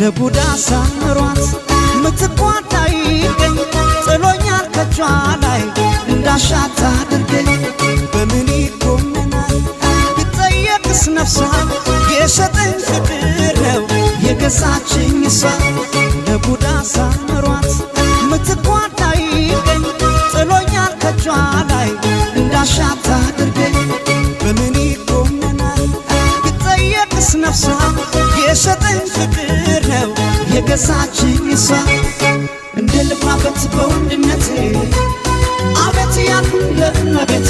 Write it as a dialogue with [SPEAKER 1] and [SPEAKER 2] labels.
[SPEAKER 1] ለቡዳ ሳምሯት ምትቋዳ ይገኝ ጥሎኛል ከጇ ላይ እንዳሻት አድርገኝ በምን ይኮመናል ብጠየቅስ ነፍሷ የሸጠኝ ፍቅር ነው የገዛችኝ እሷ ለቡዳ ሳምሯት ምትቋዳ ይገኝ ጥሎኛል ከጇ ላይ እንዳሻት አድርገኝ በምን ይኮመናል ብጠየቅስ ነፍሷ የሸጠኝ ፍቅር ነው የገዛችኝ እሷ እንደ ልባበት በወንድነቴ አቤት ያልኩኝ ለእመቤቴ